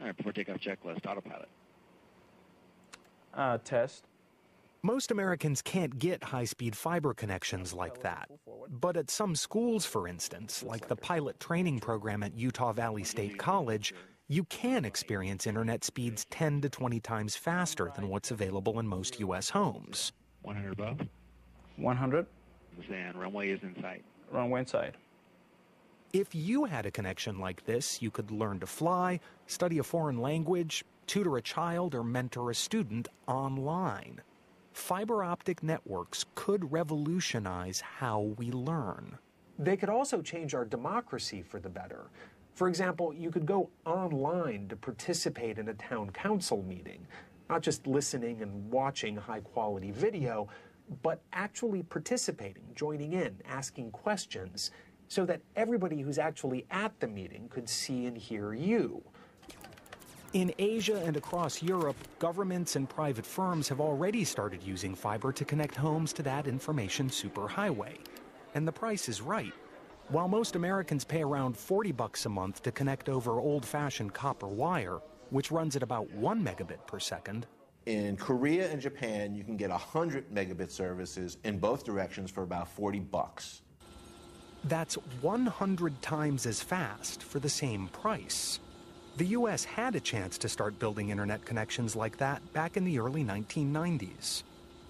All right, before takeoff checklist, autopilot. Test. Most Americans can't get high-speed fiber connections like that. But at some schools, for instance, like the pilot training program at Utah Valley State College, you can experience internet speeds 10 to 20 times faster than what's available in most U.S. homes. 100 above. 100. And runway is in sight. Runway in sight. If you had a connection like this, you could learn to fly, study a foreign language, tutor a child, or mentor a student online. Fiber optic networks could revolutionize how we learn. They could also change our democracy for the better. For example, you could go online to participate in a town council meeting, not just listening and watching high-quality video, but actually participating, joining in, asking questions, so that everybody who's actually at the meeting could see and hear you. In Asia and across Europe, governments and private firms have already started using fiber to connect homes to that information superhighway. And the price is right. While most Americans pay around $40 a month to connect over old-fashioned copper wire, which runs at about 1 megabit per second. In Korea and Japan, you can get 100 megabit services in both directions for about $40. That's 100 times as fast for the same price. The U.S. had a chance to start building internet connections like that back in the early 1990s.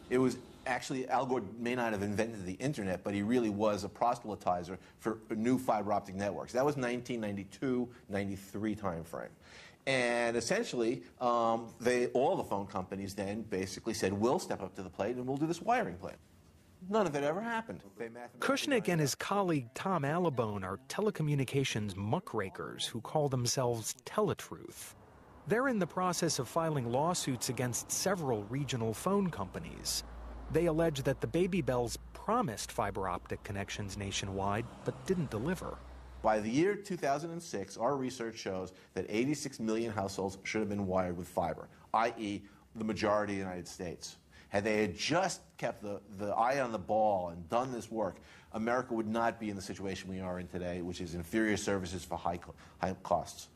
It was actually, Al Gore may not have invented the internet, but he really was a proselytizer for new fiber optic networks. That was 1992, 93 timeframe. And essentially, all the phone companies then basically said, we'll step up to the plate and we'll do this wiring plan. None of it ever happened. Kushnick and his colleague Tom Allibone are telecommunications muckrakers who call themselves Teletruth. They're in the process of filing lawsuits against several regional phone companies. They allege that the Baby Bells promised fiber optic connections nationwide, but didn't deliver. By the year 2006, our research shows that 86 million households should have been wired with fiber, i.e. the majority of the United States. Had they just kept the eye on the ball and done this work, America would not be in the situation we are in today, which is inferior services for high costs.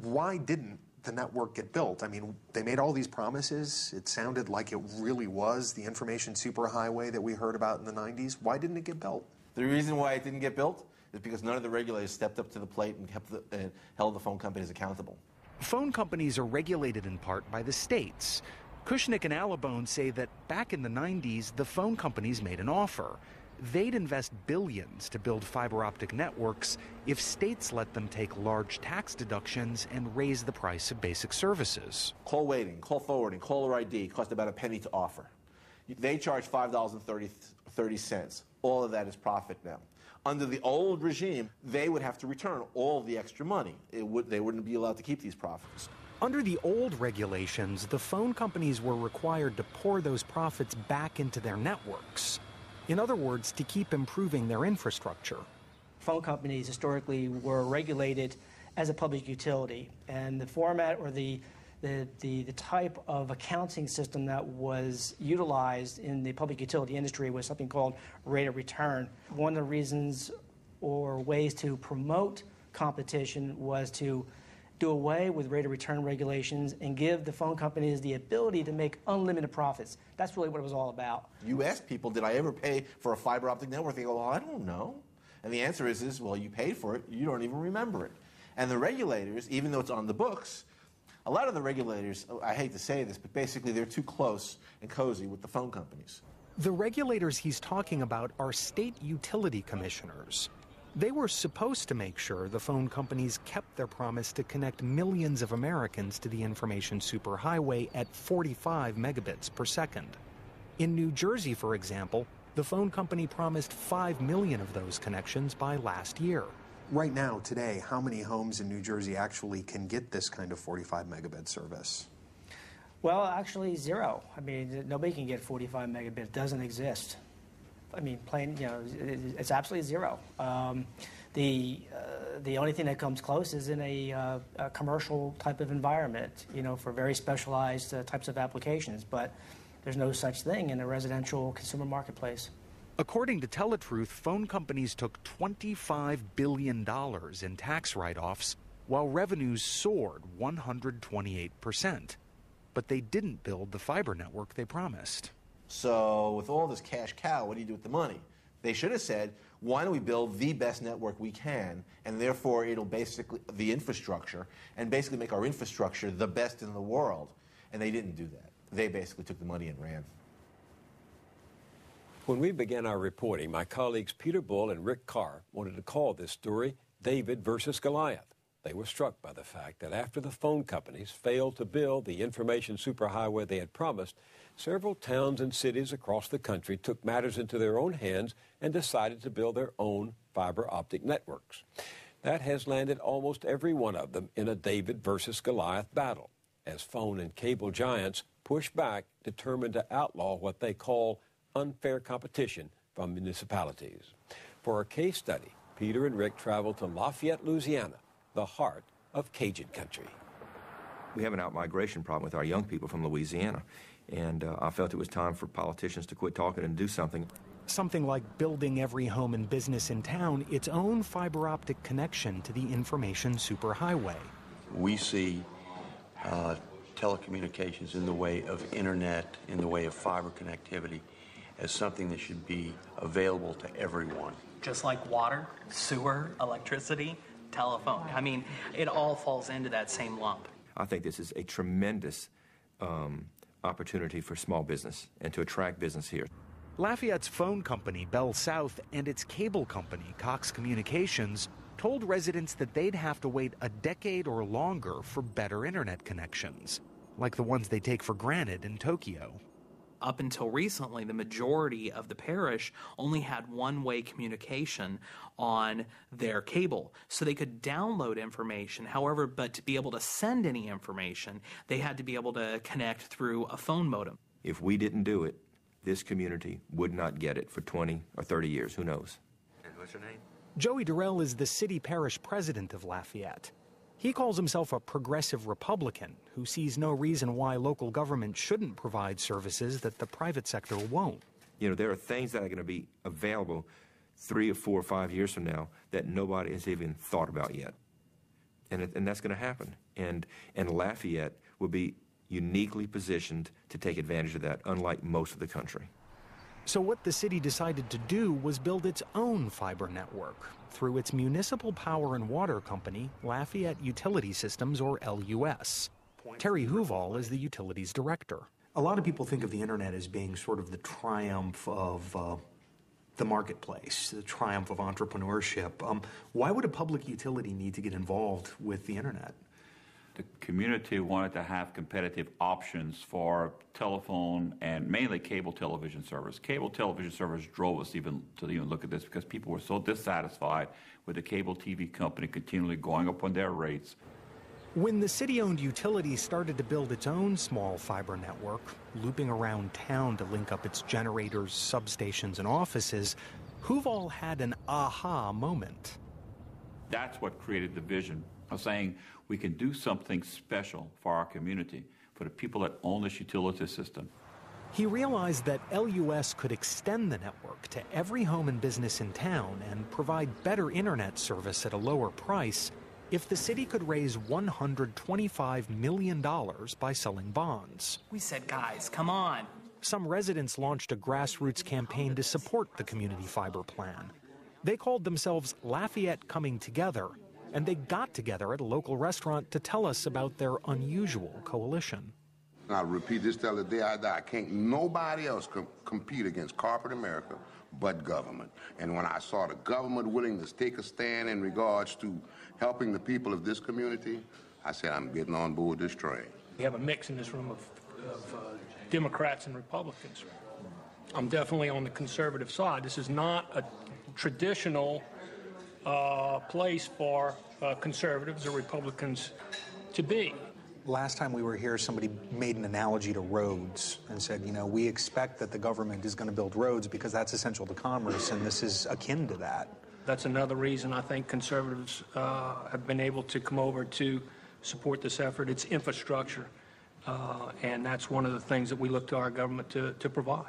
Why didn't the network get built? I mean, they made all these promises. It sounded like it really was the information superhighway that we heard about in the 90s. Why didn't it get built? The reason why it didn't get built is because none of the regulators stepped up to the plate and held the phone companies accountable. Phone companies are regulated in part by the states. Kushnick and Allibone say that back in the 90s, the phone companies made an offer. They'd invest billions to build fiber optic networks if states let them take large tax deductions and raise the price of basic services. Call waiting, call forwarding, caller ID cost about a penny to offer. They charge $5.30. All of that is profit now. Under the old regime, they would have to return all the extra money. They wouldn't be allowed to keep these profits. Under the old regulations, the phone companies were required to pour those profits back into their networks. In other words, to keep improving their infrastructure. Phone companies historically were regulated as a public utility, and the format or the type of accounting system that was utilized in the public utility industry was something called rate of return. One of the reasons or ways to promote competition was to do away with rate of return regulations and give the phone companies the ability to make unlimited profits. That's really what it was all about. You ask people, did I ever pay for a fiber optic network? They go, well, I don't know. And the answer is, well, you paid for it, you don't even remember it. And the regulators, even though it's on the books, a lot of the regulators, I hate to say this, but basically they're too close and cozy with the phone companies. The regulators he's talking about are state utility commissioners. They were supposed to make sure the phone companies kept their promise to connect millions of Americans to the information superhighway at 45 megabits per second. In New Jersey, for example, the phone company promised 5 million of those connections by last year. Right now, today, how many homes in New Jersey actually can get this kind of 45 megabit service? Well, actually, zero. I mean, nobody can get 45 megabit. It doesn't exist. I mean, it's absolutely zero. The only thing that comes close is in a commercial type of environment, for very specialized types of applications. But there's no such thing in a residential consumer marketplace. According to Teletruth, phone companies took $25 billion in tax write-offs while revenues soared 128%. But they didn't build the fiber network they promised. So with all this cash cow, what do you do with the money? They should have said, why don't we build the best network we can, and therefore it'll basically, the infrastructure, and basically make our infrastructure the best in the world. And they didn't do that. They basically took the money and ran. When we began our reporting, my colleagues Peter Bull and Rick Carr wanted to call this story David versus Goliath. They were struck by the fact that after the phone companies failed to build the information superhighway they had promised, several towns and cities across the country took matters into their own hands and decided to build their own fiber optic networks. That has landed almost every one of them in a David versus Goliath battle, as phone and cable giants push back, determined to outlaw what they call unfair competition from municipalities. For a case study, Peter and Rick traveled to Lafayette, Louisiana, the heart of Cajun country. We have an out-migration problem with our young people from Louisiana, and I felt it was time for politicians to quit talking and do something. Something like building every home and business in town its own fiber optic connection to the information superhighway. We see telecommunications in the way of internet, in the way of fiber connectivity, as something that should be available to everyone. Just like water, sewer, electricity, telephone. I mean, it all falls into that same lump. I think this is a tremendous opportunity for small business and to attract business here. Lafayette's phone company, Bell South, and its cable company, Cox Communications, told residents that they'd have to wait a decade or longer for better internet connections, like the ones they take for granted in Tokyo. Up until recently, the majority of the parish only had one-way communication on their cable, so they could download information. However, but to be able to send any information, they had to be able to connect through a phone modem. If we didn't do it, this community would not get it for 20 or 30 years, who knows? And what's your name? Joey Durrell is the city parish president of Lafayette. He calls himself a progressive Republican who sees no reason why local government shouldn't provide services that the private sector won't. You know, there are things that are going to be available 3 or 4 or 5 years from now that nobody has even thought about yet. And that's going to happen. And Lafayette will be uniquely positioned to take advantage of that, unlike most of the country. So what the city decided to do was build its own fiber network through its municipal power and water company, Lafayette Utility Systems, or LUS. Terry Huval is the utilities director. A lot of people think of the internet as being sort of the triumph of the marketplace, the triumph of entrepreneurship. Why would a public utility need to get involved with the internet? The community wanted to have competitive options for telephone and mainly cable television service. Cable television service drove us to even look at this because people were so dissatisfied with the cable TV company continually going up on their rates. When the city-owned utility started to build its own small fiber network, looping around town to link up its generators, substations, and offices, Huval had an aha moment. That's what created the vision of saying we can do something special for our community, for the people that own this utility system. He realized that LUS could extend the network to every home and business in town and provide better internet service at a lower price if the city could raise $125 million by selling bonds. We said, guys, come on. Some residents launched a grassroots campaign to support the community fiber plan. They called themselves Lafayette Coming Together, and they got together at a local restaurant to tell us about their unusual coalition. I'll repeat this till the day I die. Can't nobody else compete against corporate America but government. And when I saw the government willing to take a stand in regards to helping the people of this community, I said, I'm getting on board this train. We have a mix in this room of Democrats and Republicans. I'm definitely on the conservative side. This is not a traditional place for conservatives or Republicans to be. Last time we were here, somebody made an analogy to roads and said, you know, we expect that the government is going to build roads because that's essential to commerce, and this is akin to that. That's another reason I think conservatives have been able to come over to support this effort. It's infrastructure, and that's one of the things that we look to our government to provide.